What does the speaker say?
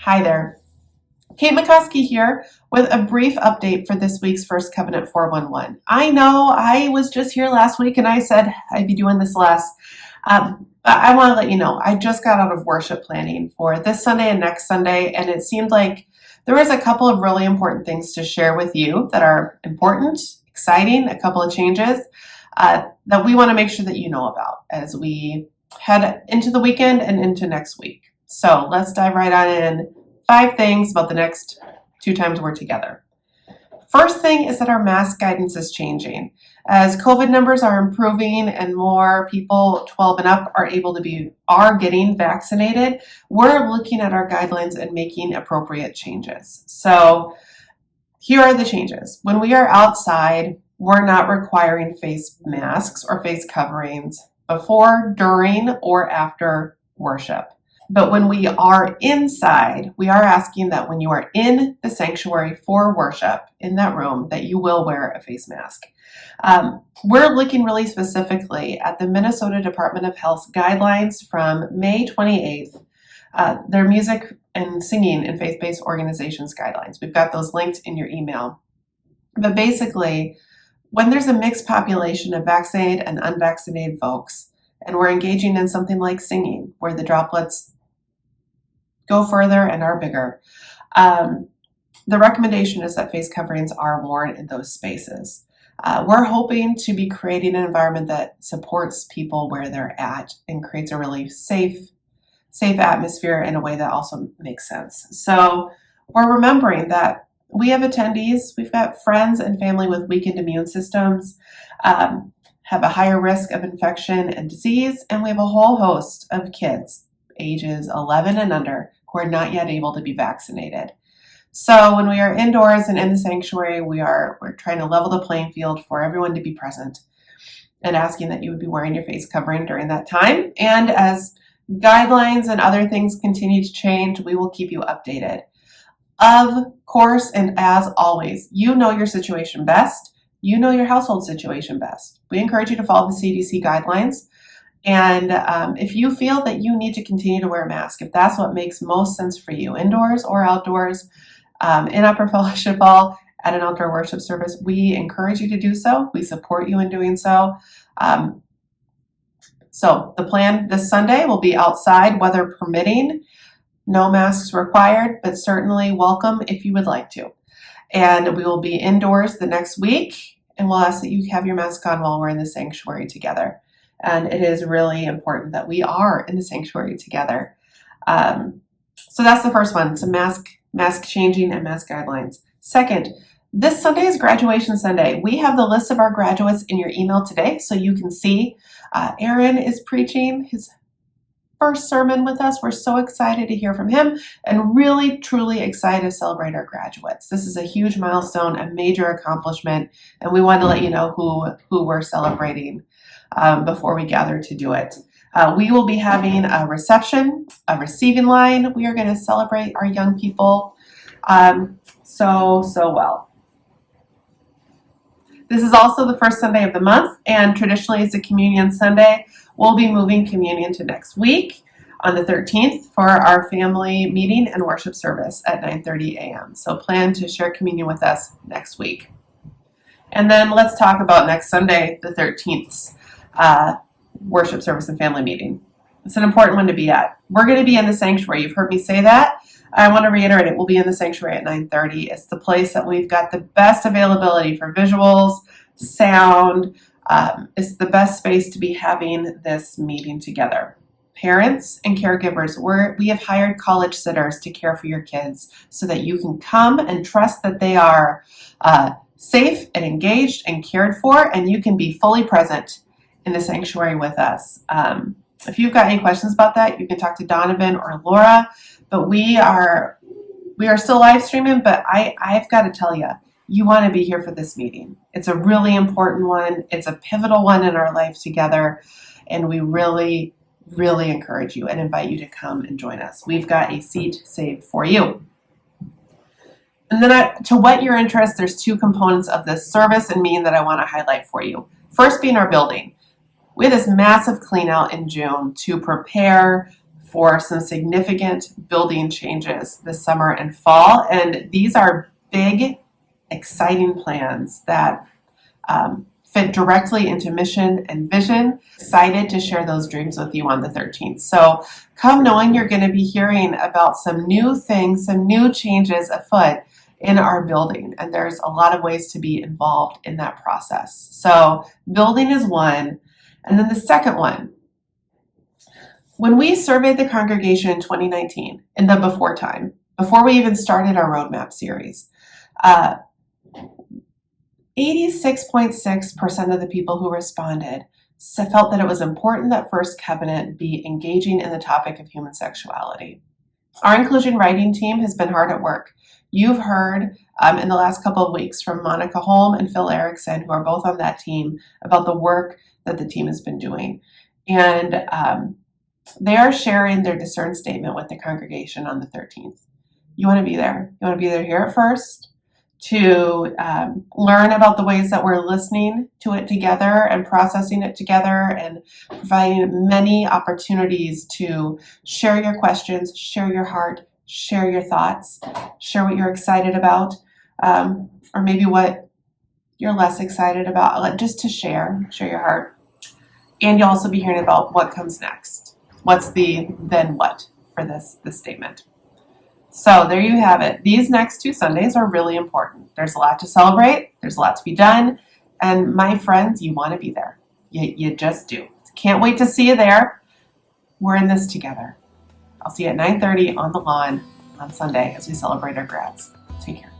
Hi there. Kate McCoskey here with a brief update for this week's First Covenant 411. I know I was just here last week and I said I'd be doing this less. But I want to let you know I just got out of worship planning for this Sunday and next Sunday, and it seemed like there was a couple of really important things to share with you that are important, exciting, a couple of changes that we want to make sure that you know about as we head into the weekend and into next week. So let's dive right on in. 5 things about the next 2 times we're together. First thing is that our mask guidance is changing. As COVID numbers are improving and more people 12 and up are getting vaccinated, we're looking at our guidelines and making appropriate changes. So here are the changes. When we are outside, we're not requiring face masks or face coverings before, during, or after worship. But when we are inside, we are asking that when you are in the sanctuary for worship in that room, that you will wear a face mask. We're looking really specifically at the Minnesota Department of Health's guidelines from May 28th, their music and singing and faith-based organizations guidelines. We've got those linked in your email. But basically, when there's a mixed population of vaccinated and unvaccinated folks, and we're engaging in something like singing, where the droplets go further and are bigger, the recommendation is that face coverings are worn in those spaces. We're hoping to be creating an environment that supports people where they're at and creates a really safe atmosphere in a way that also makes sense. So we're remembering that we have attendees, we've got friends and family with weakened immune systems, have a higher risk of infection and disease, and we have a whole host of kids ages 11 and under who are not yet able to be vaccinated. So when we are indoors and in the sanctuary, we're trying to level the playing field for everyone to be present and asking that you would be wearing your face covering during that time. And as guidelines and other things continue to change, we will keep you updated. Of course, and as always, you know your situation best. You know your household situation best. We encourage you to follow the CDC guidelines. And if you feel that you need to continue to wear a mask, if that's what makes most sense for you, indoors or outdoors, in Upper Fellowship Hall, at an outdoor worship service, we encourage you to do so. We support you in doing so. So the plan this Sunday will be outside, weather permitting. No masks required, but certainly welcome if you would like to. And we will be indoors the next week, and we'll ask that you have your mask on while we're in the sanctuary together. And it is really important that we are in the sanctuary together. So that's the first one, some mask changing and mask guidelines. Second, this Sunday is graduation Sunday. We have the list of our graduates in your email today, so you can see Aaron is preaching his first sermon with us. We're so excited to hear from him and really, truly excited to celebrate our graduates. This is a huge milestone, a major accomplishment, and we wanted to let you know who we're celebrating before we gather to do it. We will be having a reception, a receiving line. We are going to celebrate our young people so well. This is also the first Sunday of the month, and traditionally it's a communion Sunday. We'll be moving communion to next week on the 13th for our family meeting and worship service at 9:30 a.m. So plan to share communion with us next week. And then let's talk about next Sunday, the 13th, worship service and family meeting. It's an important one to be at. We're going to be in the sanctuary. You've heard me say that. I want to reiterate it. We'll be in the sanctuary at 9:30. It's the place that we've got the best availability for visuals, sound. It's the best space to be having this meeting together. Parents and caregivers, we have hired college sitters to care for your kids so that you can come and trust that they are safe and engaged and cared for, and you can be fully present in the sanctuary with us. If you've got any questions about that, you can talk to Donovan or Laura, but we are still live streaming, but I've got to tell you, you want to be here for this meeting. It's a really important one. It's a pivotal one in our life together, and we really, really encourage you and invite you to come and join us. We've got a seat saved for you. And then to whet your interest, there's 2 components of this service and meeting that I want to highlight for you. First being our building. We had this massive clean out in June to prepare for some significant building changes this summer and fall. And these are big, exciting plans that fit directly into mission and vision. Excited to share those dreams with you on the 13th. So come knowing you're going to be hearing about some new things, some new changes afoot in our building. And there's a lot of ways to be involved in that process. So building is one. And then the second one, when we surveyed the congregation in 2019, in the before time, before we even started our roadmap series, 86.6% of the people who responded felt that it was important that First Covenant be engaging in the topic of human sexuality. Our inclusion writing team has been hard at work. You've heard in the last couple of weeks from Monica Holm and Phil Erickson, who are both on that team, about the work that the team has been doing. And they are sharing their discern statement with the congregation on the 13th. You want to be there. You want to be there here at first to learn about the ways that we're listening to it together and processing it together and providing many opportunities to share your questions, share your heart, share your thoughts, share what you're excited about, or maybe what you're less excited about, just to share your heart. And you'll also be hearing about what comes next. What's the then what for this statement. So there you have it. These next 2 Sundays are really important. There's a lot to celebrate. There's a lot to be done. And my friends, you want to be there. You just do. Can't wait to see you there. We're in this together. I'll see you at 9:30 on the lawn on Sunday as we celebrate our grads. Take care.